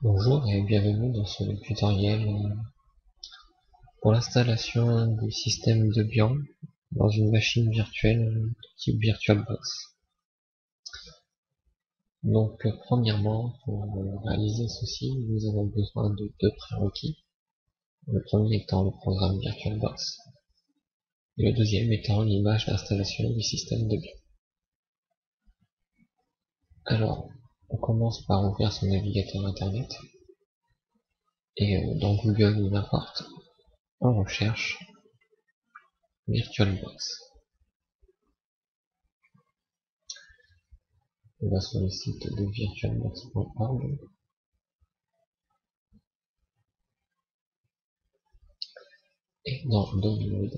Bonjour et bienvenue dans ce tutoriel pour l'installation du système Debian dans une machine virtuelle type VirtualBox. Donc premièrement, pour réaliser ceci, nous avons besoin de deux prérequis. Le premier étant le programme VirtualBox et le deuxième étant l'image d'installation du système Debian. Alors, on commence par ouvrir son navigateur internet et dans Google ou n'importe, on recherche VirtualBox. On va sur le site de virtualbox.org et dans Download,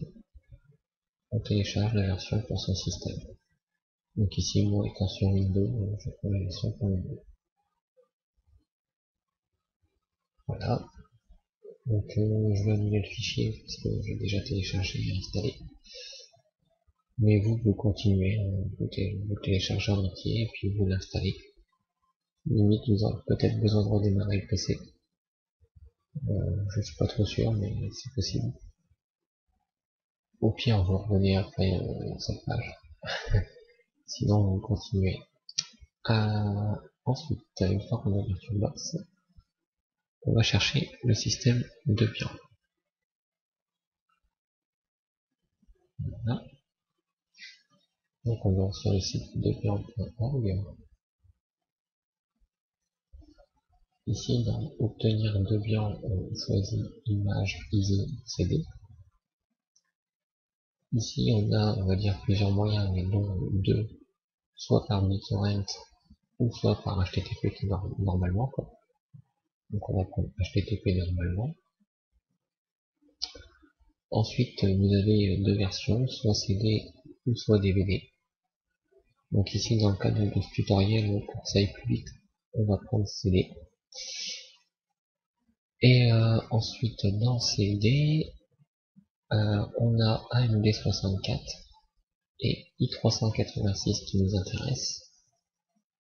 on télécharge la version pour son système. Donc ici, moi étant sur Windows, je prends la version pour Windows. Voilà. Donc je vais annuler le fichier parce que j'ai déjà téléchargé et installé. Mais vous continuez, vous téléchargez en entier et puis vous l'installez. Limite, vous aurez peut-être besoin de redémarrer le PC. Je suis pas trop sûr, mais c'est possible. Au pire, vous revenez après cette page. Sinon, vous continuez. Ensuite, une fois qu'on a VirtualBox, on va chercher le système Debian. Voilà. Donc on va sur le site debian.org. Ici, dans obtenir Debian, on choisit image ISO CD. Ici, on va dire plusieurs moyens, mais dont deux, soit par BitTorrent ou soit par HTTP normalement, quoi. Donc on va prendre HTTP normalement. Ensuite, vous avez deux versions, soit CD ou soit DVD. Donc ici, dans le cadre de ce tutoriel, pour que ça aille plus vite, on va prendre CD. Et ensuite, dans CD, on a AMD64 et i386 qui nous intéressent.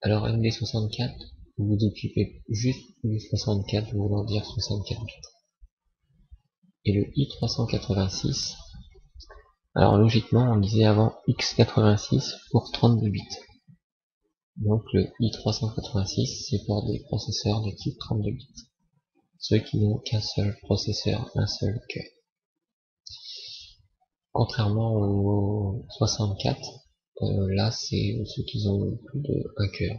Alors AMD64, vous vous occupez juste du 64 voulant dire 64 bits. Et le i386, alors logiquement on disait avant x86 pour 32 bits. Donc le i386 c'est pour des processeurs de type 32 bits. Ceux qui n'ont qu'un seul processeur, un seul cœur. Contrairement au 64, là c'est ceux qui ont plus de un cœur.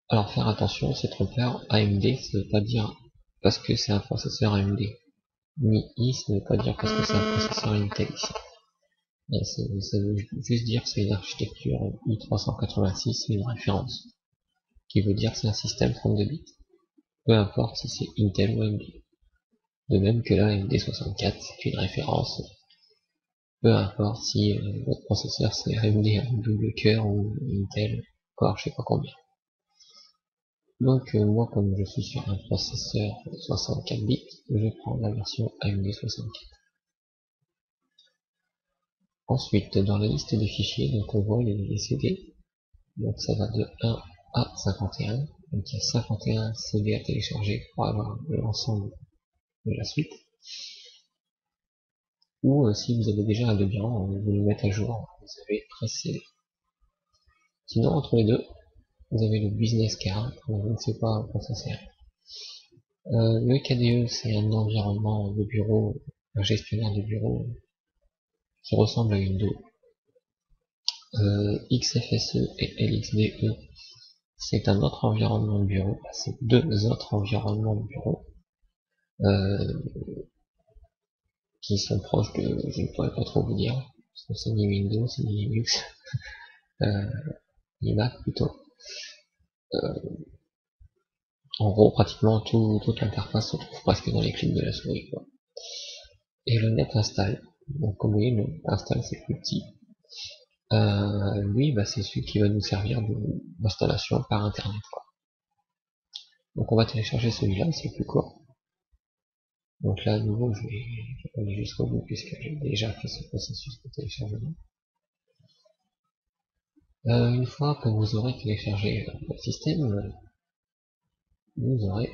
Alors faire attention, c'est trompeur. AMD, ça veut pas dire parce que c'est un processeur AMD. Ni I, ça veut pas dire parce que c'est un processeur Intel ici. Ça veut juste dire que c'est une architecture i386, c'est une référence. Qui veut dire que c'est un système 32 bits. Peu importe si c'est Intel ou AMD. De même que là, AMD64, c'est une référence. Peu importe si votre processeur c'est AMD à double cœur ou Intel, encore je sais pas combien. Donc moi comme je suis sur un processeur 64 bits, je prends la version AMD 64. Ensuite, dans la liste des fichiers, donc on voit les CD. Donc ça va de 1 à 51. Donc il y a 51 CD à télécharger pour avoir l'ensemble de la suite. Ou si vous avez déjà un Debian, vous le mettez à jour, vous avez 13 CD. Sinon entre les deux, vous avez le business card, donc je ne sais pas à quoi ça sert. Le KDE c'est un environnement de bureau, un gestionnaire de bureau qui ressemble à Windows. XFSE et LXDE c'est un autre environnement de bureau, c'est deux autres environnements de bureau qui sont proches de, je ne pourrais pas trop vous dire, parce que c'est ni Windows, ni Linux, ni Mac plutôt. En gros, pratiquement toute l'interface se trouve presque dans les clics de la souris, quoi. Et le net install. Donc comme vous voyez, le net install c'est plus petit. Lui, c'est celui qui va nous servir d'installation par internet, quoi. Donc on va télécharger celui-là, c'est plus court. Donc là, à nouveau, je vais aller jusqu'au bout puisque j'ai déjà fait ce processus de téléchargement. Une fois que vous aurez téléchargé votre système, vous aurez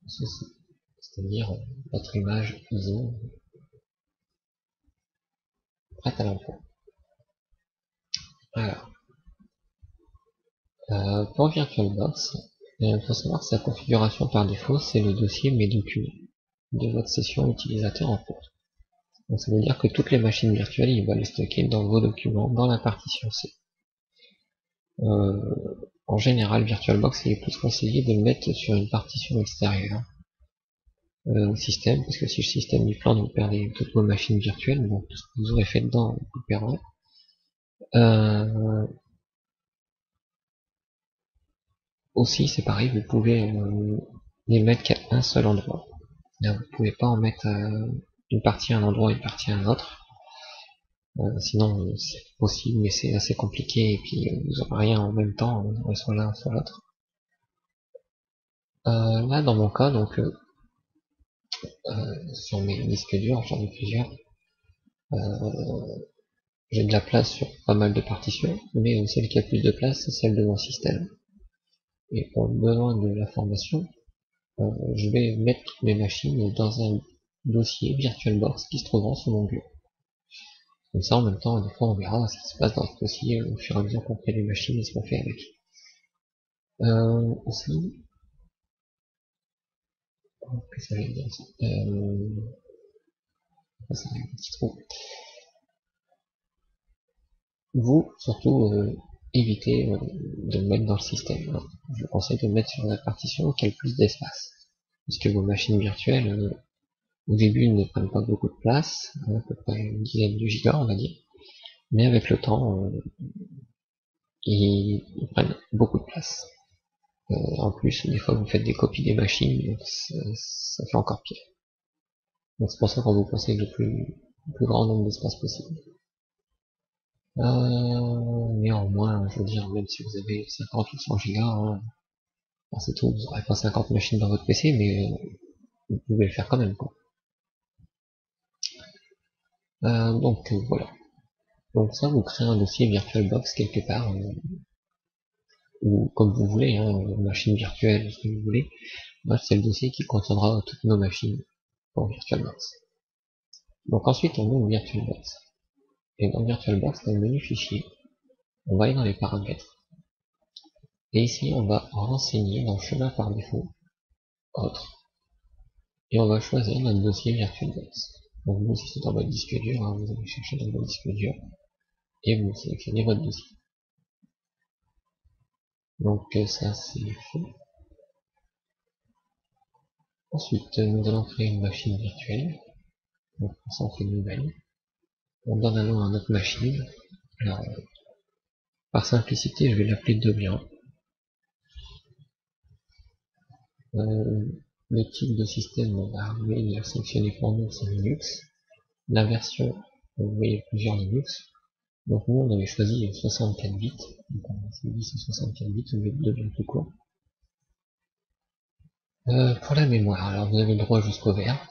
ceci, c'est-à-dire votre image ISO prête à l'emploi. Alors, pour VirtualBox, il faut savoir que sa configuration par défaut, c'est le dossier Mes documents de votre session utilisateur en cours. Donc ça veut dire que toutes les machines virtuelles, il va les stocker dans vos documents, dans la partition C. En général, VirtualBox, il est plus conseillé de le mettre sur une partition extérieure au système, parce que si le système il plante, vous perdez toutes vos machines virtuelles, donc tout ce que vous aurez fait dedans, vous le perdrez. Aussi, c'est pareil, vous pouvez les mettre qu'à un seul endroit. Là, vous pouvez pas en mettre une partie à un endroit et une partie à un autre. Sinon, c'est possible, mais c'est assez compliqué, et puis vous n'aurez rien en même temps, vous aurez soit l'un, soit l'autre. Là, dans mon cas, donc, sur mes disques durs, j'en ai plusieurs, j'ai de la place sur pas mal de partitions, mais celle qui a plus de place, c'est celle de mon système. Et pour le besoin de la formation, je vais mettre toutes mes machines dans un dossier VirtualBox qui se trouvera sur mon bureau. Comme ça, en même temps, des fois, on verra ce qui se passe dans ce dossier au fur et à mesure qu'on crée les machines et ce qu'on fait avec. Aussi, qu'est-ce que j'allais dire ça ça un petit trou. Vous, surtout, évitez de le mettre dans le système. Hein. Je vous conseille de le mettre sur la partition qui a le plus d'espace. Parce que vos machines virtuelles, au début, ne prennent pas beaucoup de place, à peu près une dizaine de gigas, on va dire. Mais avec le temps, ils prennent beaucoup de place. En plus, des fois, vous faites des copies des machines, donc ça fait encore pire. Donc c'est pour ça qu'on vous conseille le plus grand nombre d'espace possible. Néanmoins, je veux dire, même si vous avez 50 ou 100 gigas, hein, c'est tout, vous n'aurez pas 50 machines dans votre PC, mais vous pouvez le faire quand même, quoi. Donc voilà. Donc ça, vous créez un dossier VirtualBox quelque part, ou comme vous voulez, hein, machine virtuelle, ce que vous voulez. Moi, c'est le dossier qui contiendra toutes nos machines pour VirtualBox. Donc ensuite, on ouvre VirtualBox. Et dans VirtualBox, dans le menu fichier, on va aller dans les paramètres. Et ici, on va renseigner dans chemin par défaut, autre. Et on va choisir notre dossier VirtualBox. Donc vous, si c'est dans votre disque dur, hein, vous allez chercher dans votre disque dur, et vous sélectionnez votre dossier. Donc ça, c'est fait. Ensuite, nous allons créer une machine virtuelle. Donc ça, on fait une nouvelle. On donne un nom à notre machine. Alors, par simplicité, je vais l'appeler Debian. Le type de système, on va arriver à sélectionner pour nous, c'est Linux. La version, vous voyez plusieurs Linux. Donc nous, on avait choisi 64 bits. Donc on a choisi 64 bits au lieu de Debian tout court. Pour la mémoire, alors vous avez le droit jusqu'au vert.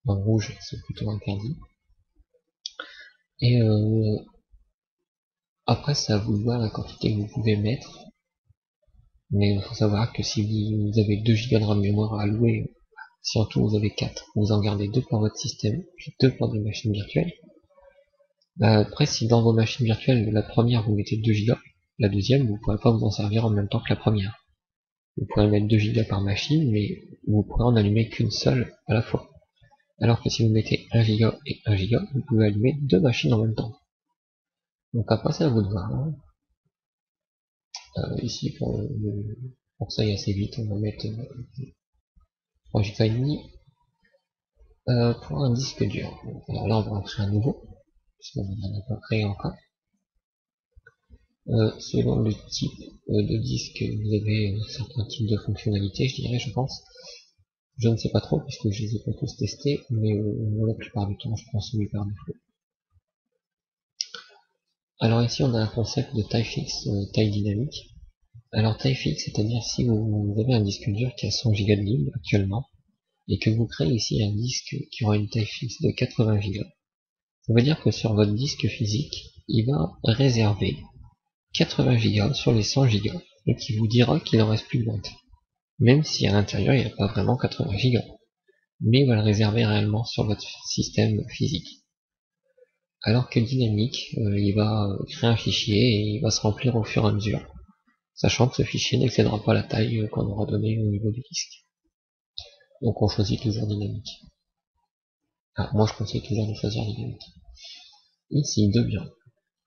En rouge, c'est plutôt interdit. Et après, c'est à vous de voir la quantité que vous pouvez mettre. Mais il faut savoir que si vous avez 2 Go de RAM mémoire à allouer, si en tout vous avez 4, vous en gardez 2 pour votre système, puis 2 pour des machines virtuelles. Après, si dans vos machines virtuelles, la première vous mettez 2 Go, la deuxième, vous ne pourrez pas vous en servir en même temps que la première. Vous pourrez mettre 2 Go par machine, mais vous pourrez en allumer qu'une seule à la fois. Alors que si vous mettez 1 Go et 1 Go, vous pouvez allumer 2 machines en même temps. Donc après, c'est à vous de voir. Hein. Ici, pour ça, il y a assez vite, on va mettre 3 Go et demi. Pour un disque dur. Alors là, on va en créer un nouveau, puisqu'on n'en a pas créé encore. Selon le type de disque, vous avez certains types de fonctionnalités, je dirais, je pense. Je ne sais pas trop, puisque je les ai pas tous testés, mais la plupart du temps, je prends celui par défaut. Alors ici, on a un concept de taille fixe, taille dynamique. Alors taille fixe, c'est-à-dire si vous avez un disque dur qui a 100 Go de libre actuellement, et que vous créez ici un disque qui aura une taille fixe de 80 Go, ça veut dire que sur votre disque physique, il va réserver 80 Go sur les 100 Go et qui vous dira qu'il en reste plus de 20. Même si à l'intérieur il n'y a pas vraiment 80 Go. Mais il va le réserver réellement sur votre système physique. Alors que Dynamic, il va créer un fichier et il va se remplir au fur et à mesure, sachant que ce fichier n'excédera pas la taille qu'on aura donnée au niveau du disque. Donc on choisit toujours Dynamic. Ah, moi je conseille toujours de choisir Dynamic. Ici, Debian.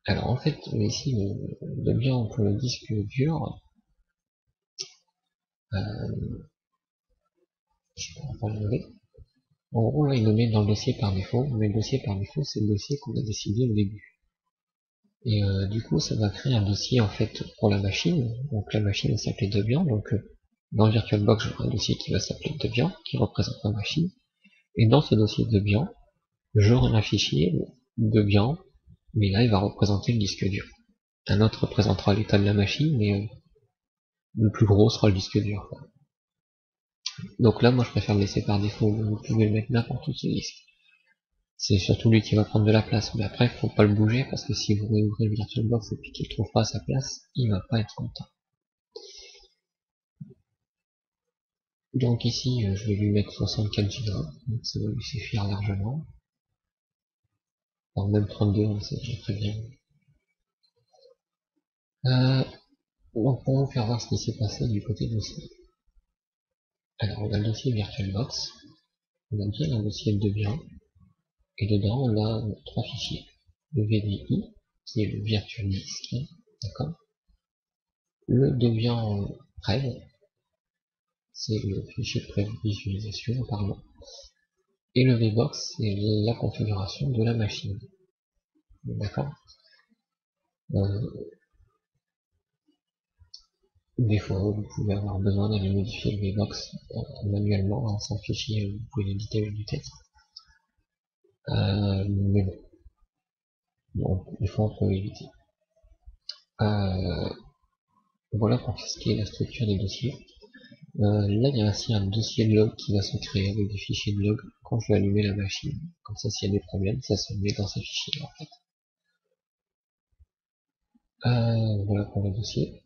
Alors en fait, ici, Debian pour le disque dur, je pourrais pas le lever. En gros, là, il le met dans le dossier par défaut, mais le dossier par défaut, c'est le dossier qu'on a décidé au début. Et du coup, ça va créer un dossier, en fait, pour la machine. Donc la machine va s'appeler Debian, donc dans VirtualBox, j'aurai un dossier qui va s'appeler Debian, qui représente ma machine. Et dans ce dossier Debian, j'aurai un fichier Debian, mais là, il va représenter le disque dur. Un autre représentera l'état de la machine, mais le plus gros sera le disque dur, quoi. Donc là, moi, je préfère le laisser par défaut. Vous pouvez le mettre n'importe où sur le disque. C'est surtout lui qui va prendre de la place. Mais après, faut pas le bouger parce que si vous réouvrez le VirtualBox et puis qu'il trouve pas sa place, il va pas être content. Donc ici, je vais lui mettre 64 Go. Donc ça va lui suffire largement. Alors même 32, c'est déjà très bien. Donc pour vous faire voir ce qui s'est passé du côté dossier. Alors on a le dossier VirtualBox, on a bien un dossier de Debian, et dedans on a 3 fichiers. Le VDI, qui est le Virtual Disk, d'accord. Le Debian Prev, c'est le fichier de prévisualisation apparemment. Et le VBox, c'est la configuration de la machine. D'accord. Des fois, vous pouvez avoir besoin d'aller modifier le VBox manuellement, sans fichier, vous pouvez l'éditer avec du texte. Mais bon. Donc, des fois, on peut éviter. Voilà pour ce qui est la structure des dossiers. Là, il y a ainsi un dossier de log qui va se créer avec des fichiers de log quand je vais allumer la machine. Comme ça, s'il y a des problèmes, ça se met dans ces fichiers en fait. Voilà pour le dossier.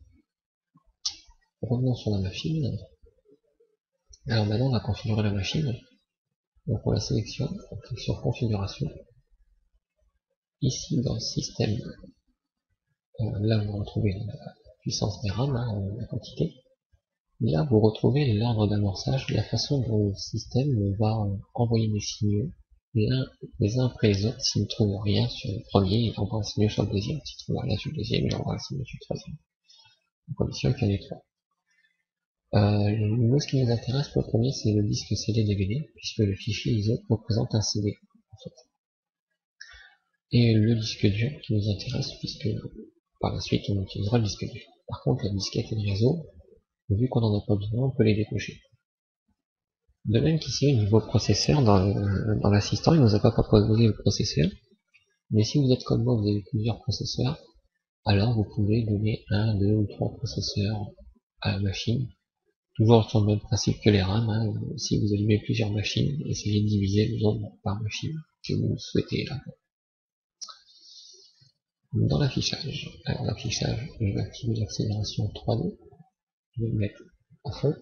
Revenons sur la machine. Alors maintenant, on va configurer la machine. Donc on la sélectionne, on clique sur configuration. Ici, dans le système, là vous retrouvez la puissance des RAM, la quantité. Là, vous retrouvez l'ordre d'amorçage, la façon dont le système va envoyer des signaux les uns après les autres. S'il ne trouve rien sur le premier, il envoie un signal sur le deuxième. S'il ne trouve rien sur le deuxième, il envoie un signal sur le troisième. À condition qu'il y en ait trois. Nous, ce qui nous intéresse pour le premier, c'est le disque CD-DVD, puisque le fichier ISO représente un CD, en fait. Et le disque dur qui nous intéresse, puisque par la suite, on utilisera le disque dur. Par contre, la disquette et le réseau, vu qu'on n'en a pas besoin, on peut les décocher. De même qu'ici, au niveau processeur, dans l'assistant, il ne nous a pas proposé le processeur. Mais si vous êtes comme moi, vous avez plusieurs processeurs, alors vous pouvez donner 1, 2 ou 3 processeurs à la machine. Toujours sur le même principe que les RAM, si vous allumez plusieurs machines, essayez de diviser le nombre par machine que vous souhaitez là. Dans l'affichage, alors l'affichage, je vais activer l'accélération 3D, je vais le mettre à fond.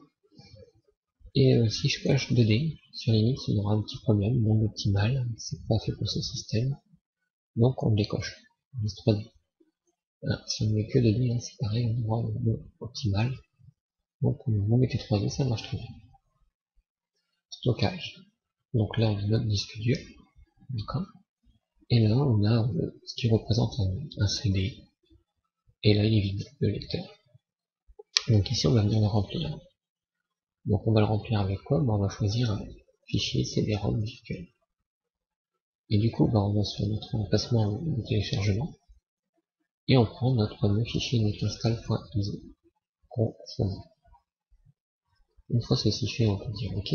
Et si je coche 2D, sur Linux, on aura un petit problème, monde optimal, c'est pas fait pour ce système, donc on le décoche, on laisse 3D. Alors, si on met que 2D, c'est pareil, on aura le monde optimal, donc vous mettez 3D, ça marche très bien. Stockage, donc là on a notre disque dur, d'accord. Et là on a ce qui représente un CD, et là il est vide, le lecteur. Donc ici on va venir le remplir. Donc on va le remplir avec quoi? On va choisir un fichier CD-ROM virtuel. Et du coup, on va sur notre emplacement de téléchargement, et on prend notre fameux fichier netinstall.iso qu'on choisit. Une fois ceci fait, on peut dire OK,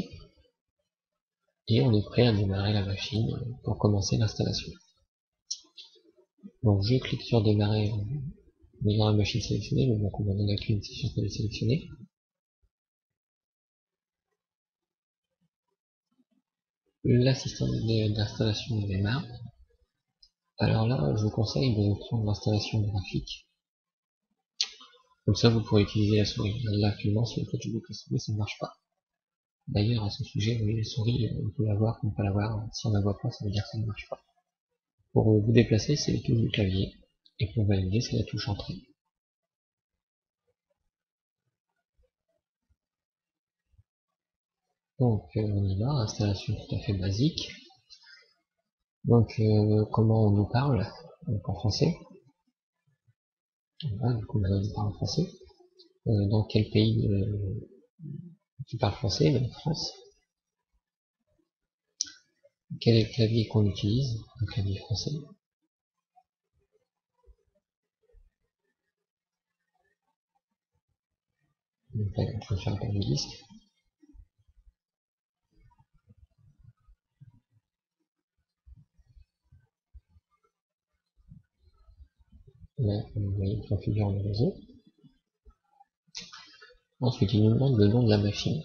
et on est prêt à démarrer la machine pour commencer l'installation. Donc je clique sur démarrer en ayant la machine sélectionnée, mais bon, comme on en a qu'une, c'est sûr qu'elle est sélectionnée. L'assistant d'installation démarre. Alors là, je vous conseille de prendre l'installation graphique, Comme ça, vous pourrez utiliser la souris. Là, actuellement, si vous faites avec la souris, ça ne marche pas. D'ailleurs, à ce sujet, vous voyez, la souris, on peut la voir, on peut pas la voir. Si on la voit pas, ça veut dire que ça ne marche pas. Pour vous déplacer, c'est les touches du clavier. Et pour valider, c'est la touche entrée. Donc, on y va, installation tout à fait basique. Donc, comment on nous parle? Donc, en français. Voilà, du coup, maintenant, on parle en français. Dans quel pays qui parle français? La France. Quel est le clavier qu'on utilise? Le clavier français. Donc là, on peut faire un du disque. Là, vous voyez, on configure le réseau. Ensuite, il nous demande le nom de la machine.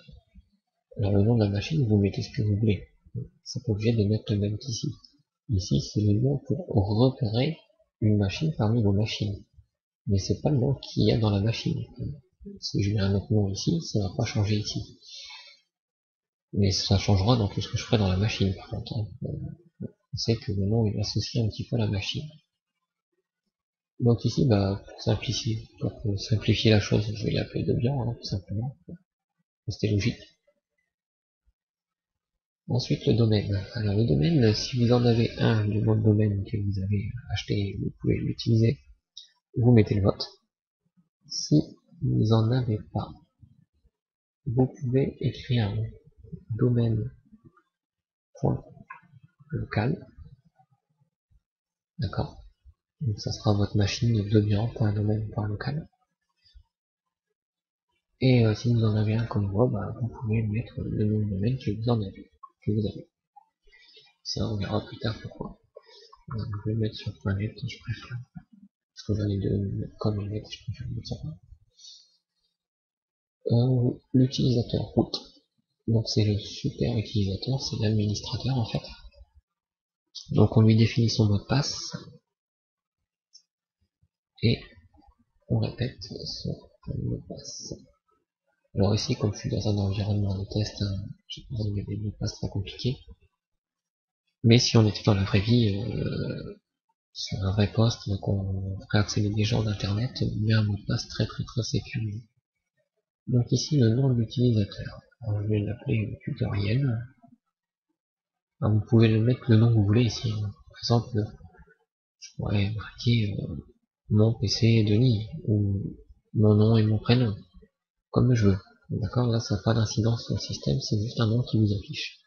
Alors, le nom de la machine, vous mettez ce que vous voulez. C'est pas obligé de mettre le même qu'ici. Ici, c'est le nom pour repérer une machine parmi vos machines. Mais c'est pas le nom qu'il y a dans la machine. Si je mets un autre nom ici, ça va pas changer ici. Mais ça changera dans tout ce que je ferai dans la machine, par contre. On sait que le nom est associé un petit peu à la machine. Donc ici, pour simplifier la chose, je vais l'appeler Debian, hein, tout simplement. C'était logique. Ensuite, le domaine. Alors le domaine, si vous en avez un, le nom de domaine que vous avez acheté, vous pouvez l'utiliser. Vous mettez le vôtre. Si vous en avez pas, vous pouvez écrire domaine.local. D'accord. Donc ça sera votre machine de Debian.domaine.local. Et si vous en avez un comme moi, vous pouvez mettre le nom de domaine que vous avez. Ça, on verra plus tard pourquoi. Je vais le mettre sur .net, je préfère. Parce que j'en ai deux comme net, je préfère le mettre sur l'utilisateur root. Donc c'est le super utilisateur, c'est l'administrateur en fait. Donc on lui définit son mot de passe. Et on répète son mot de passe. Alors ici, comme je suis dans un environnement de test, j'ai pas besoin de mettre des mots de passe très compliqués. Mais si on était dans la vraie vie, sur un vrai poste, donc on ferait accéder des gens d'internet, on met un mot de passe très sécurisé. Donc ici, le nom de l'utilisateur. Je vais l'appeler tutoriel. Alors, vous pouvez le mettre le nom que vous voulez ici. Par exemple, je pourrais marquer mon PC Denis, ou mon nom et mon prénom, comme je veux. D'accord, là ça n'a pas d'incidence sur le système, c'est juste un nom qui vous affiche.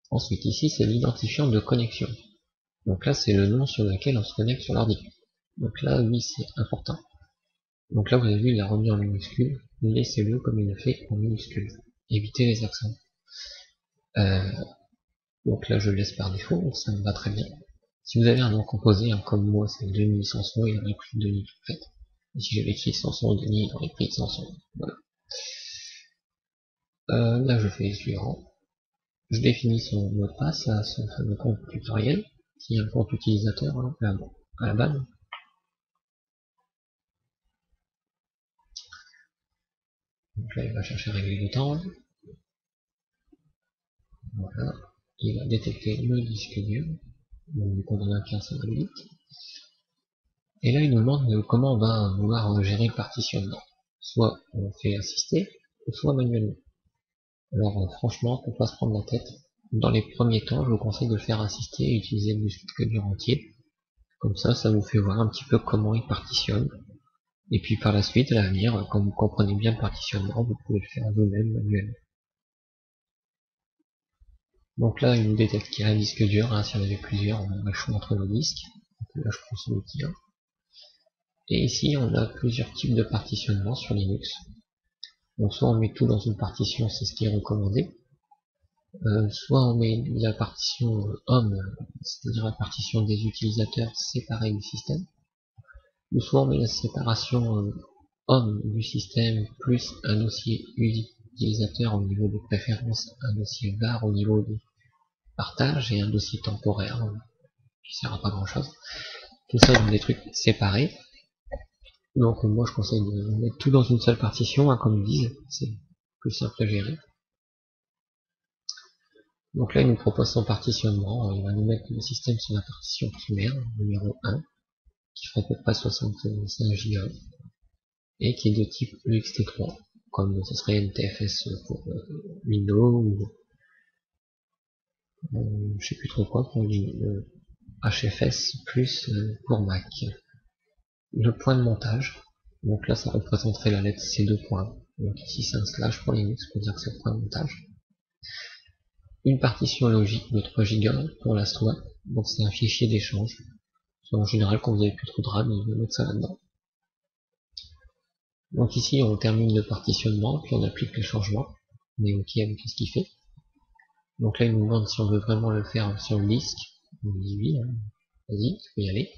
Ensuite, ici, c'est l'identifiant de connexion. Donc là, c'est le nom sur lequel on se connecte sur l'ordi. Donc là, oui, c'est important. Donc là, vous avez vu, il a remis en minuscule. Laissez-le comme il le fait en minuscule. Évitez les accents. Donc là, je le laisse par défaut, ça me va très bien. Si vous avez un nom composé, comme moi, c'est Denis Sanson, il aurait pris Denis en fait. Et si j'avais écrit Sanson Denis, il aurait pris Sanson. Voilà. Là, je fais le suivant. Je définis son mot de passe à son fameux compte tutoriel, qui est un compte utilisateur à la base. Donc là, il va chercher à régler le temps. Voilà. Il va détecter le disque dur. Donc, du coup, on en a qu'un seul vite. Et là, il nous demande comment on va vouloir gérer le partitionnement. Soit on fait assister, soit manuellement. Alors, franchement, pour pas se prendre la tête, dans les premiers temps, je vous conseille de le faire assister et utiliser le disque dur entier. Comme ça vous fait voir un petit peu comment il partitionne. Et puis par la suite, à l'avenir, quand vous comprenez bien le partitionnement, vous pouvez le faire vous-même manuellement. Donc là, il nous détecte qu'il y a un disque dur, hein, si on avait plusieurs, on a le choix entre nos disques. Donc là, je prends celui qui a. Et ici, on a plusieurs types de partitionnement sur Linux. Donc soit on met tout dans une partition, c'est ce qui est recommandé. Soit on met la partition home, c'est-à-dire la partition des utilisateurs séparés du système. Ou soit on met la séparation home du système plus un dossier utilisateur au niveau des préférences, un dossier var au niveau des partages et un dossier temporaire qui sert à pas grand chose. Tout ça dans des trucs séparés. Donc moi je conseille de mettre tout dans une seule partition, hein, comme ils disent, c'est plus simple à gérer. Donc là il nous propose son partitionnement, il va nous mettre le système sur la partition primaire, numéro 1, qui ferait à peu près 65 Go, et qui est de type ext3, comme ce serait NTFS pour Windows, ou je sais plus trop quoi pour HFS plus pour Mac. Le point de montage, donc là ça représenterait la lettre C2 points, donc ici c'est un slash pour Linux pour dire que c'est le point de montage. Une partition logique de 3 Go pour la SWA, donc c'est un fichier d'échange. En général quand vous avez plus trop de RAM, il va mettre ça là-dedans. Donc ici on termine le partitionnement, puis on applique les changements, on est ok avec ce qu'il fait. Donc là il nous demande si on veut vraiment le faire sur le disque, on dit oui, hein. Vas-y, tu peux y aller.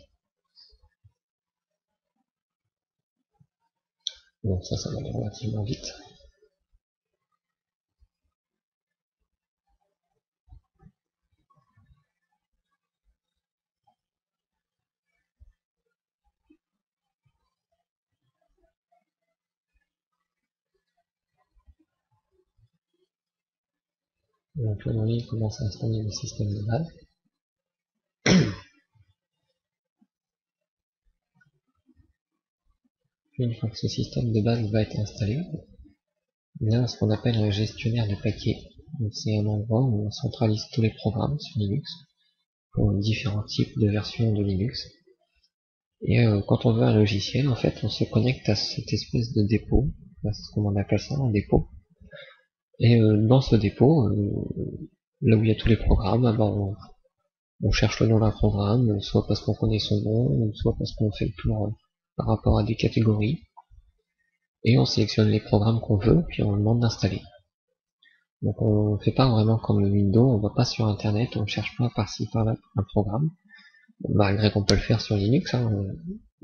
Donc ça va aller relativement vite. Donc là, il commence à installer le système de base. Puis une fois que ce système de base va être installé, il y a ce qu'on appelle un gestionnaire de paquets. C'est un endroit où on centralise tous les programmes sur Linux pour différents types de versions de Linux. Et quand on veut un logiciel, en fait, on se connecte à cette espèce de dépôt, c'est ce qu'on appelle ça, un dépôt. Et dans ce dépôt, là où il y a tous les programmes, on cherche le nom d'un programme, soit parce qu'on connaît son nom, soit parce qu'on fait le tour par rapport à des catégories. Et on sélectionne les programmes qu'on veut, puis on demande d'installer. Donc on fait pas vraiment comme le Windows, on va pas sur internet, on cherche pas par-ci par-là un programme, malgré qu'on peut le faire sur Linux, hein,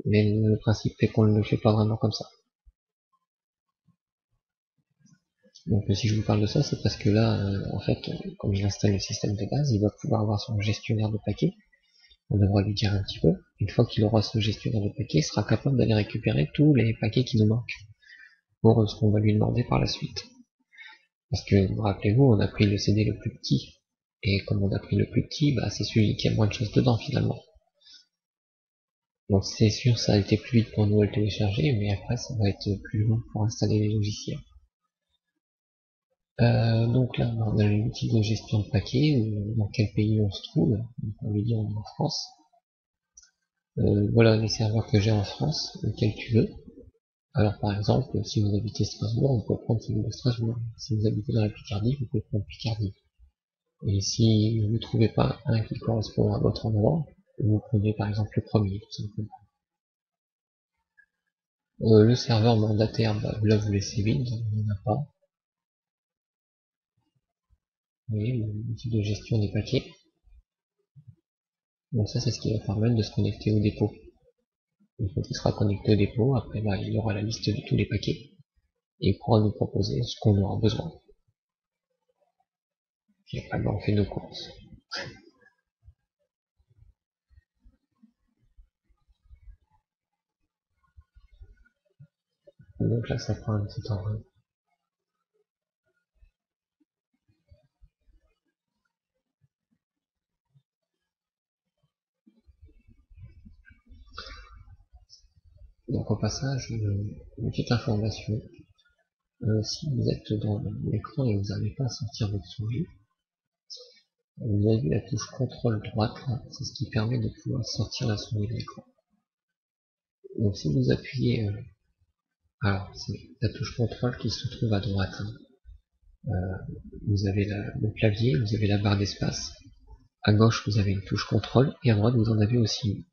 mais le principe est qu'on ne le fait pas vraiment comme ça. Donc si je vous parle de ça, c'est parce que là, en fait, comme il installe le système de base, il va pouvoir avoir son gestionnaire de paquets. On devra lui dire un petit peu. Une fois qu'il aura ce gestionnaire de paquets, il sera capable d'aller récupérer tous les paquets qui nous manquent pour ce qu'on va lui demander par la suite. Parce que, rappelez-vous, on a pris le CD le plus petit. Et comme on a pris le plus petit, bah, c'est celui qui a moins de choses dedans finalement. Donc c'est sûr, ça a été plus vite pour nous à le télécharger, mais après ça va être plus long pour installer les logiciels. Donc là, on a l'outil de gestion de paquets, dans quel pays on se trouve. Donc, on lui dit on est en France. Voilà les serveurs que j'ai en France, lequel tu veux. Alors par exemple, si vous habitez Strasbourg, vous pouvez prendre celui de Strasbourg. Si vous habitez dans la Picardie, vous pouvez prendre Picardie. Et si vous ne trouvez pas un qui correspond à votre endroit, vous prenez par exemple le premier, tout simplement. Le serveur mandataire, bah, là vous laissez vide, il n'y en a pas. Vous voyez, l'outil de gestion des paquets. Donc ça c'est ce qui va permettre de se connecter au dépôt. Une fois qu'il sera connecté au dépôt, après bah, il aura la liste de tous les paquets. Et il pourra nous proposer ce qu'on aura besoin. Puis après bah, on fait nos courses. Donc là ça prend un petit temps. Donc au passage, une petite information. Si vous êtes dans l'écran et vous n'arrivez pas à sortir votre souris, vous avez vu la touche contrôle droite, c'est ce qui permet de pouvoir sortir la souris de l'écran. Donc si vous appuyez, alors c'est la touche contrôle qui se trouve à droite. Vous avez le clavier, vous avez la barre d'espace. À gauche vous avez une touche contrôle et à droite vous en avez aussi une.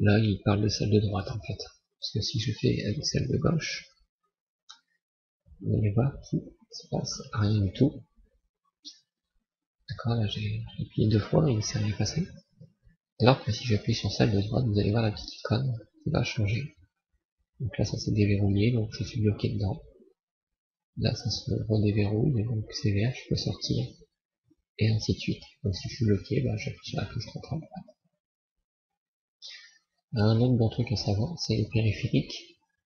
Là il parle de celle de droite en fait. Parce que si je fais avec celle de gauche, vous allez voir qu'il se passe rien du tout. D'accord, là j'ai appuyé 2 fois et il s'est rien passé. Alors que si j'appuie sur celle de droite, vous allez voir la petite icône qui va changer. Donc là ça s'est déverrouillé, donc je suis bloqué dedans. Là ça se redéverrouille, donc c'est vert, je peux sortir. Et ainsi de suite. Donc si je suis bloqué, bah, j'appuie sur la touche contrôle. Un autre bon truc à savoir, c'est les périphériques.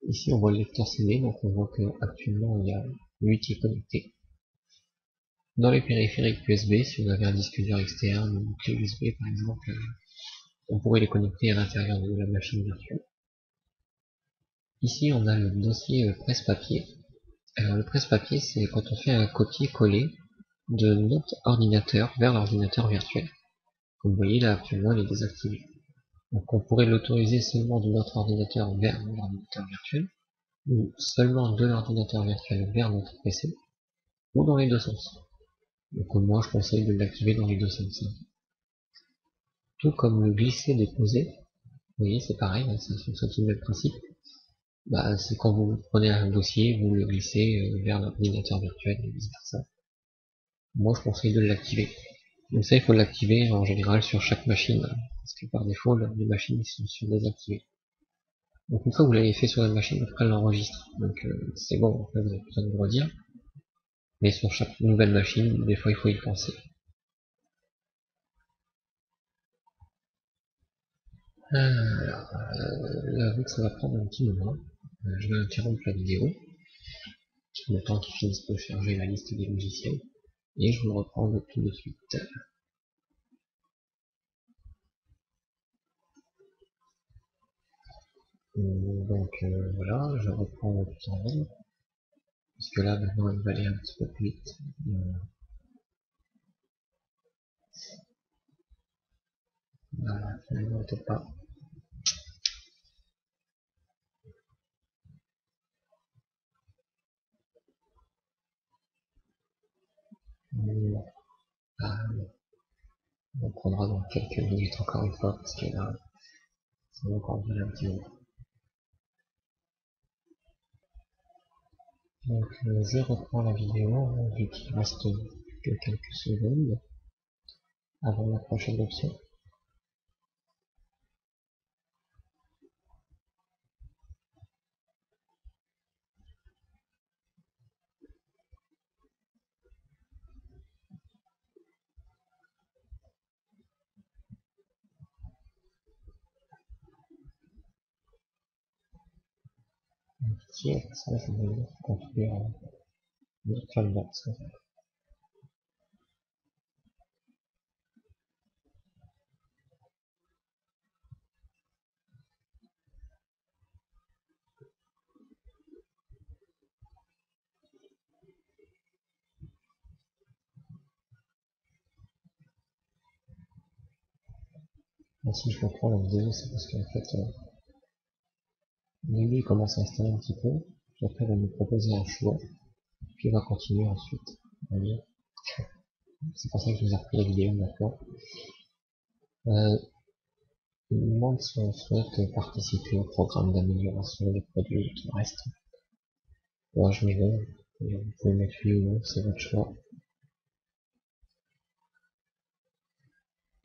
Ici on voit le lecteur CD, donc on voit que actuellement il y a 8 qui est connecté. Dans les périphériques USB, si on avait un disque dur externe ou une clé USB par exemple, on pourrait les connecter à l'intérieur de la machine virtuelle. Ici on a le dossier presse-papier. Alors le presse-papier, c'est quand on fait un copier-coller de notre ordinateur vers l'ordinateur virtuel. Comme vous voyez là actuellement il est désactivé. Donc on pourrait l'autoriser seulement de notre ordinateur vers l'ordinateur virtuel, ou seulement de l'ordinateur virtuel vers notre PC, ou dans les deux sens. Donc moi je conseille de l'activer dans les deux sens. Tout comme le glisser-déposer, vous voyez c'est pareil, ça fonctionne tout le même principe. C'est quand vous prenez un dossier, vous le glissez vers l'ordinateur virtuel et vice versa. Moi je conseille de l'activer. Donc ça il faut l'activer en général sur chaque machine, parce que par défaut les machines sont désactivées. Donc une fois que vous l'avez fait sur la machine, après elle l'enregistre. Donc c'est bon, après vous avez besoin de le redire. Mais sur chaque nouvelle machine, des fois il faut y penser. Alors, là, vu que ça va prendre un petit moment, je vais interrompre la vidéo, le temps qu'il finisse de charger la liste des logiciels, et je vous reprends tout de suite. Donc voilà, je reprends tout en ligne, puisque là maintenant il va aller un petit peu plus vite. Voilà, finalement peut-être pas. Ah, on prendra dans quelques minutes encore une fois, parce que là, ça va encore durer un petit moment. Donc je reprends la vidéo, vu qu'il reste que quelques secondes avant la prochaine option. Ici, ça je vais construire VirtualBox. Et si je reprends la vidéo, c'est parce qu'en fait, au début il commence à installer un petit peu, puis après il va nous proposer un choix, puis il va continuer ensuite. Vous voyez, c'est pour ça que je vous ai repris la vidéo maintenant. Il nous demande si on souhaite participer au programme d'amélioration des produits et tout le reste. Moi je mets non, vous pouvez mettre oui ou non, c'est votre choix.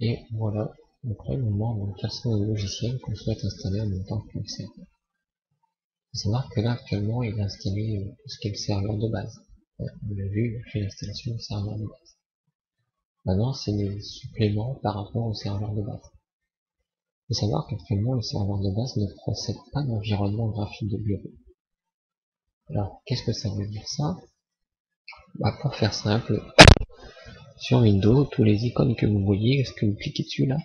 Et voilà, donc là il nous demande quels sont les logiciels qu'on souhaite installer en même temps que le serveur. Il faut savoir que là actuellement il a installé tout ce qui est le serveur de base. On l'a vu, il a fait l'installation du serveur de base. Maintenant c'est des suppléments par rapport au serveur de base. Il faut savoir qu'actuellement le serveur de base ne procède pas d'environnement graphique de bureau. Alors qu'est-ce que ça veut dire ça? Pour faire simple, sur Windows, tous les icônes que vous voyez, est-ce que vous cliquez dessus là,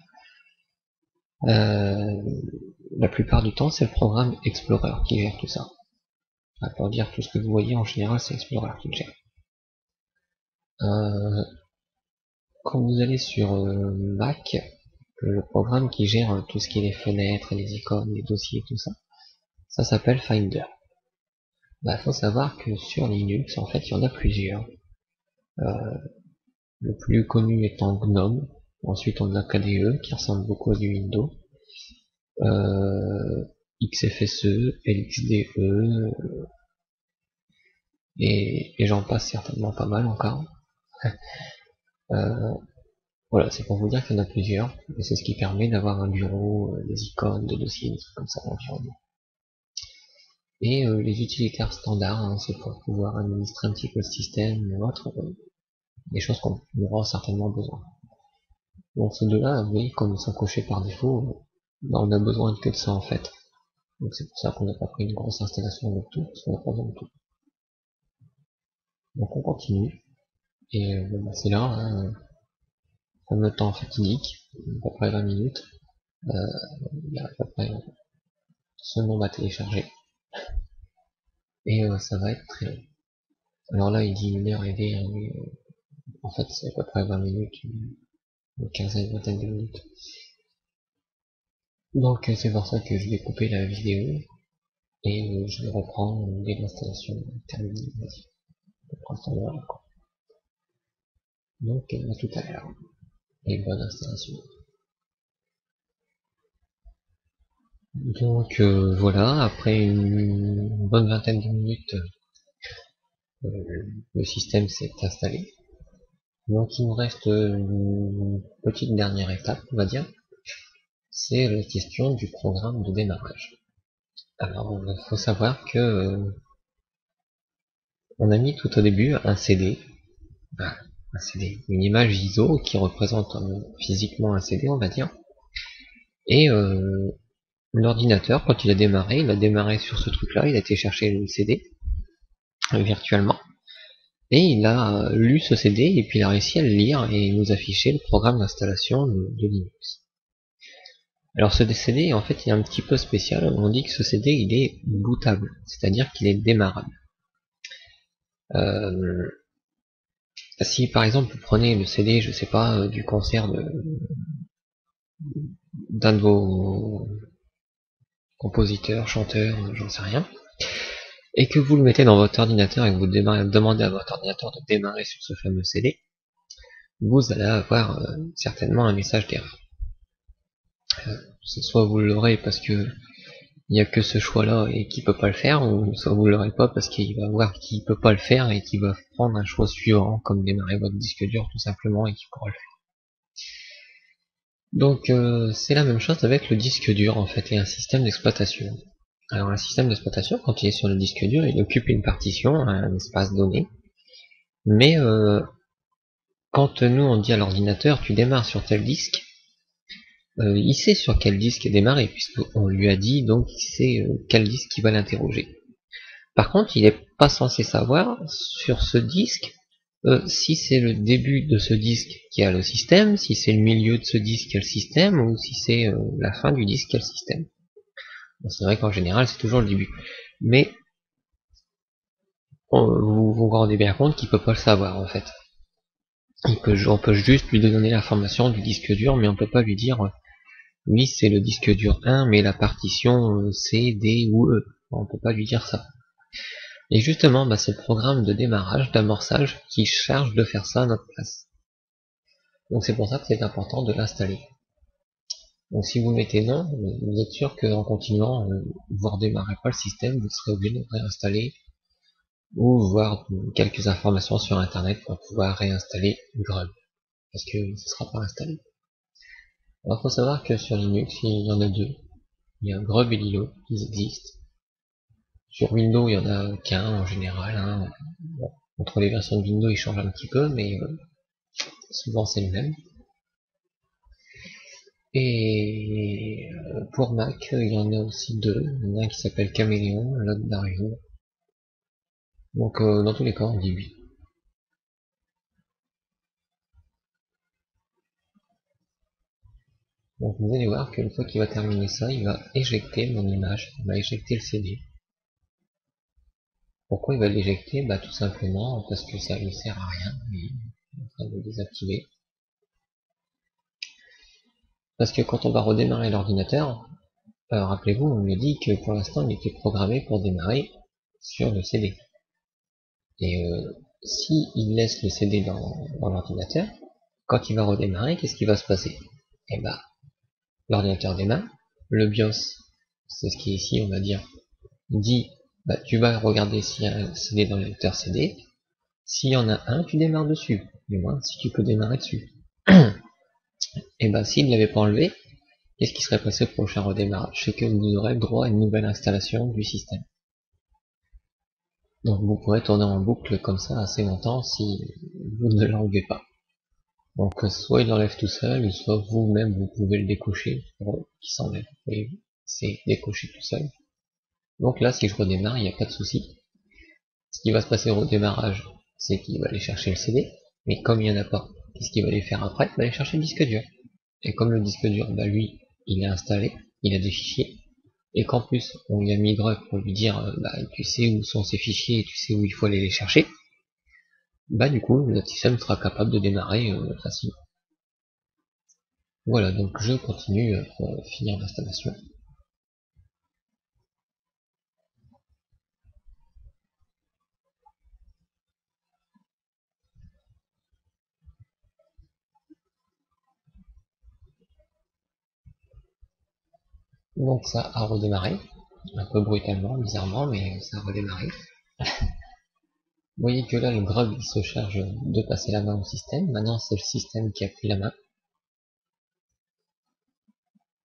la plupart du temps c'est le programme Explorer qui gère tout ça. Pour dire tout ce que vous voyez en général c'est Explorer qui le gère. Quand vous allez sur Mac, le programme qui gère tout ce qui est les fenêtres, les icônes, les dossiers, tout ça, ça s'appelle Finder. Faut savoir que sur Linux, en fait, il y en a plusieurs. Le plus connu étant GNOME. Ensuite, on a KDE, qui ressemble beaucoup à du Windows. XFSE, LXDE, et j'en passe certainement pas mal encore. Voilà, c'est pour vous dire qu'il y en a plusieurs, et c'est ce qui permet d'avoir un bureau, des icônes, des dossiers, des trucs comme ça dans l'environnement. Et les utilitaires standards, c'est pour pouvoir administrer un petit peu le système ou autre, des choses qu'on aura certainement besoin. Donc ces deux-là, vous voyez, comme ils sont cochés par défaut, on a besoin que de ça en fait. Donc c'est pour ça qu'on n'a pas pris une grosse installation de tout, parce qu'on n'a pas besoin de tout. Donc on continue, et c'est là, hein, fameux temps fatidique, à peu près 20 minutes, il y a à peu près ce nombre à télécharger, et ça va être très long. Alors là il dit 1h et demie, mais en fait c'est à peu près 20 minutes, une quinzaine, vingtaine de minutes. Donc c'est pour ça que je vais couper la vidéo, et je vais reprendre dès l'installation terminée. Pour l'instant, voilà, quoi. Donc à tout à l'heure, et bonne installation. Donc voilà, après une bonne vingtaine de minutes, le système s'est installé. Donc il nous reste une petite dernière étape, on va dire, c'est la question du programme de démarrage. Alors il faut savoir que on a mis tout au début un CD, une image ISO qui représente physiquement un CD, on va dire, et l'ordinateur, quand il a démarré sur ce truc-là, il a été chercher le CD virtuellement, et il a lu ce CD, et puis il a réussi à le lire et nous afficher le programme d'installation de Linux. Alors ce CD, en fait, il est un petit peu spécial. On dit que ce CD, il est bootable, c'est-à-dire qu'il est démarrable. Si par exemple vous prenez le CD, je sais pas, du concert d'un de vos compositeurs, chanteurs, j'en sais rien, et que vous le mettez dans votre ordinateur et que vous demandez à votre ordinateur de démarrer sur ce fameux CD, vous allez avoir certainement un message d'erreur. Soit vous l'aurez parce que il n'y a que ce choix-là et qu'il peut pas le faire, ou soit vous l'aurez pas parce qu'il va voir qu'il peut pas le faire et qu'il va prendre un choix suivant, comme démarrer votre disque dur tout simplement et qu'il pourra le faire. Donc c'est la même chose avec le disque dur en fait et un système d'exploitation. Alors un système d'exploitation, quand il est sur le disque dur, il occupe une partition, un espace donné, mais quand nous on dit à l'ordinateur tu démarres sur tel disque, il sait sur quel disque démarrer, puisqu'on lui a dit, donc il sait quel disque il va l'interroger. Par contre, il n'est pas censé savoir sur ce disque si c'est le début de ce disque qui a le système, si c'est le milieu de ce disque qui a le système, ou si c'est la fin du disque qui a le système. Bon, c'est vrai qu'en général, c'est toujours le début. Mais vous vous rendez bien compte qu'il peut pas le savoir, en fait. On peut juste lui donner l'information du disque dur, mais on peut pas lui dire oui, c'est le disque dur 1, mais la partition C, D ou E. On peut pas lui dire ça. Et justement, c'est le programme de démarrage, d'amorçage, qui charge de faire ça à notre place. Donc c'est pour ça que c'est important de l'installer. Donc si vous mettez non, vous êtes sûr qu'en continuant, vous ne redémarrez pas le système, vous serez obligé de réinstaller, ou voir quelques informations sur internet pour pouvoir réinstaller Grub, parce que ce ne sera pas installé. Alors il faut savoir que sur Linux, il y en a deux. Il y a Grub et Lilo, ils existent. Sur Windows, il y en a qu'un en général. Hein. Bon, entre les versions de Windows, ils changent un petit peu, mais souvent c'est le même. Et pour Mac, il y en a aussi deux. Il y en a un qui s'appelle Caméléon, l'autre Dario. Donc dans tous les cas, on dit oui. Donc vous allez voir qu'une fois qu'il va terminer ça, il va éjecter mon image, il va éjecter le CD. Pourquoi il va l'éjecter? Tout simplement parce que ça ne sert à rien, il est en train de le désactiver. Parce que quand on va redémarrer l'ordinateur, rappelez-vous, on lui a dit que pour l'instant il était programmé pour démarrer sur le CD. Et si il laisse le CD dans l'ordinateur, quand il va redémarrer, qu'est-ce qui va se passer? Eh ben, l'ordinateur démarre, le BIOS, c'est ce qui est ici, on va dire, dit, tu vas regarder s'il y a un CD dans le lecteur CD, s'il y en a un, tu démarres dessus, du moins, si tu peux démarrer dessus. Et s'il ne l'avait pas enlevé, qu'est-ce qui serait passé au prochain redémarrage? C'est que vous aurez droit à une nouvelle installation du système. Donc vous pourrez tourner en boucle comme ça assez longtemps si vous ne l'enlevez pas. Donc soit il l'enlève tout seul, soit vous-même vous pouvez le décocher pour qu'il s'enlève. Et c'est décoché tout seul. Donc là, si je redémarre, il n'y a pas de souci. Ce qui va se passer au démarrage, c'est qu'il va aller chercher le CD, mais comme il n'y en a pas, qu'est-ce qu'il va aller faire après? Il va aller chercher le disque dur. Et comme le disque dur, bah lui, il est installé, il a des fichiers, et qu'en plus, on lui a mis grep pour lui dire, bah tu sais où sont ces fichiers, et tu sais où il faut aller les chercher, bah du coup, notre système sera capable de démarrer facilement. Voilà, donc je continue pour finir l'installation. Donc ça a redémarré, un peu brutalement, bizarrement, mais ça a redémarré. Vous voyez que là, le grub, il se charge de passer la main au système. Maintenant, c'est le système qui a pris la main.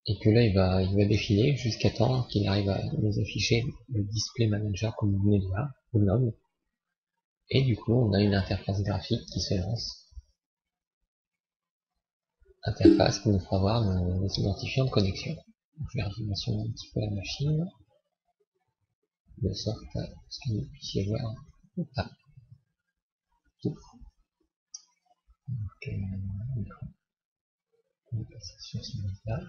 Et que là, il va défiler jusqu'à temps qu'il arrive à nous afficher le display manager comme vous venez de voir, le GNOME. Et du coup, on a une interface graphique qui se lance. Interface qui nous fera voir nos identifiants de connexion. Donc, je vais redimensionner un petit peu la machine, de sorte à ce que vous puissiez voir. Ah, tout. Donc, on va passer sur ce mode-là.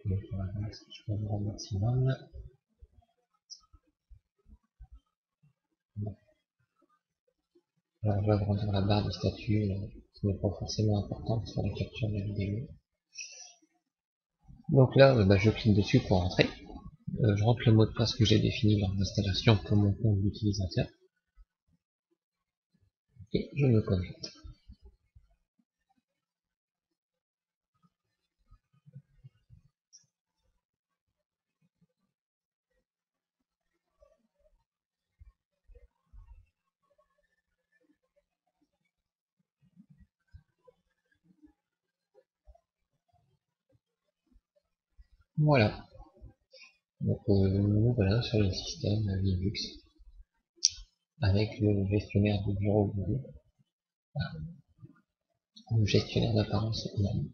Je vais voir ce que je peux avoir au maximum. Alors, je vais agrandir la barre de statut, qui n'est pas forcément importante sur la capture de la vidéo. Donc là, bah, je clique dessus pour rentrer. Je rentre le mot de passe que j'ai défini lors de l'installation pour mon compte d'utilisateur. Et je me connecte. Voilà. Donc nous voilà sur le système Linux avec le gestionnaire de bureau Google, le gestionnaire d'apparence humaine.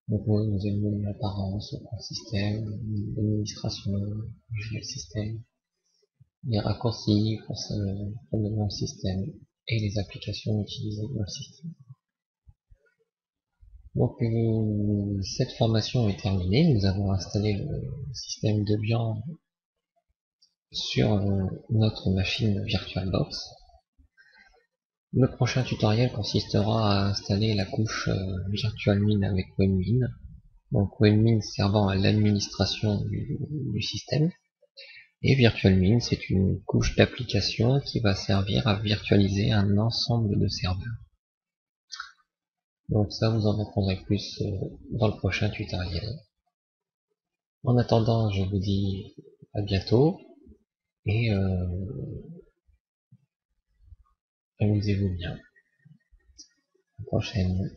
Donc nous avons une apparence, le système, l'administration, le système, les raccourcis pour le nom système et les applications utilisées dans le système. Donc cette formation est terminée, nous avons installé le système Debian sur notre machine VirtualBox. Le prochain tutoriel consistera à installer la couche VirtualMin avec WebMin, donc WebMin servant à l'administration du système. Et VirtualMin, c'est une couche d'application qui va servir à virtualiser un ensemble de serveurs. Donc ça, vous en apprendrez plus dans le prochain tutoriel. En attendant, je vous dis à bientôt et amusez-vous bien. À la prochaine.